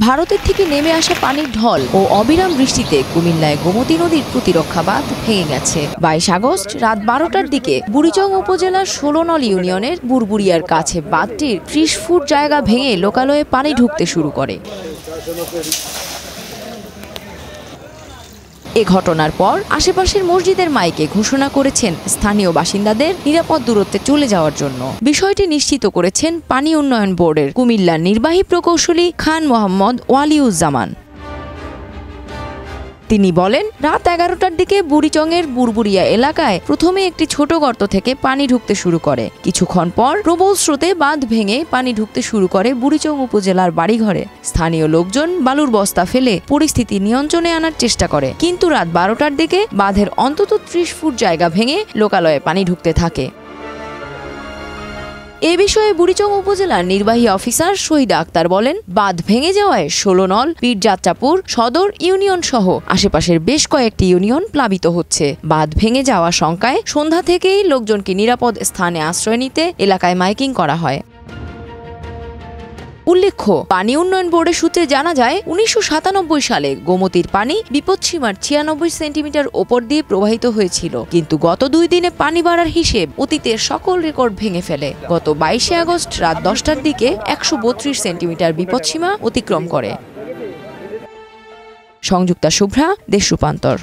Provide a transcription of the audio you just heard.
ভারতের থেকে নেমে আসা পানির ঢল ও অবিরাম বৃষ্টিতে কুমিল্লায় গোমতী নদীর প্রতিরক্ষা বাঁধ ভেঙে গেছে। 22 আগস্ট রাত 12টার দিকে বুড়িচং উপজেলার 16 নল ইউনিয়নের বুরবুরিয়ার কাছে বাঁধটির 30 ফুট জায়গা ভেঙে লোকালয়ে পানি ঢুকতে শুরু করে। এ ঘটনার পর আশেপাশের মসজিদের মাইকে ঘোষণা করেছেন স্থানীয় বাসিন্দাদের নিরাপদ দূরত্বে চলে যাওয়ার জন্য। বিষয়টি নিশ্চিত করেছেন পানি উন্নয়ন বোর্ডের কুমিল্লার নির্বাহী প্রকৌশলী খান মোহাম্মদ ওয়ালিউজ্জামান। তিনি বলেন, রাত 11টার দিকে বুড়িচংয়ের বুরবুরিয়া এলাকায় প্রথমে একটি ছোট গর্ত থেকে পানি ঢুকতে শুরু করে। কিছুক্ষণ পর প্রবল স্রোতে বাঁধ ভেঙে পানি ঢুকতে শুরু করে বুড়িচং উপজেলার বাড়িঘরে। স্থানীয় লোকজন বালুর বস্তা ফেলে পরিস্থিতি নিয়ন্ত্রণে আনার চেষ্টা করে, কিন্তু রাত 12টার দিকে বাঁধের অন্তত 30 ফুট জায়গা ভেঙে লোকালয়ে পানি ঢুকতে থাকে। এ বিষয়ে বুড়িচং উপজেলার নির্বাহী অফিসার শহীদ আক্তার বলেন, বাঁধ ভেঙে যাওয়ায় 16 নল, পীরযাত্রাপুর, সদর ইউনিয়ন সহ আশেপাশের বেশ কয়েকটি ইউনিয়ন প্লাবিত হচ্ছে। বাঁধ ভেঙে যাওয়া শঙ্কায় সন্ধ্যা থেকেই লোকজনকে নিরাপদ স্থানে আশ্রয় নিতে এলাকায় মাইকিং করা হয়। উল্লেখ্য, পানি উন্নয়ন বোর্ডের সূত্রে জানা যায়, 1997 সালে গোমতীর পানি বিপদসীমার 96 সেন্টিমিটার ওপর দিয়ে প্রবাহিত হয়েছিল, কিন্তু গত 2 দিনে পানি বাড়ার হিসেব অতীতের সকল রেকর্ড ভেঙে ফেলে। গত 22 আগস্ট রাত 10টার দিকে 132 সেন্টিমিটার বিপদসীমা অতিক্রম করে। সংযুক্তা শুভ্রা, দেশ রূপান্তর।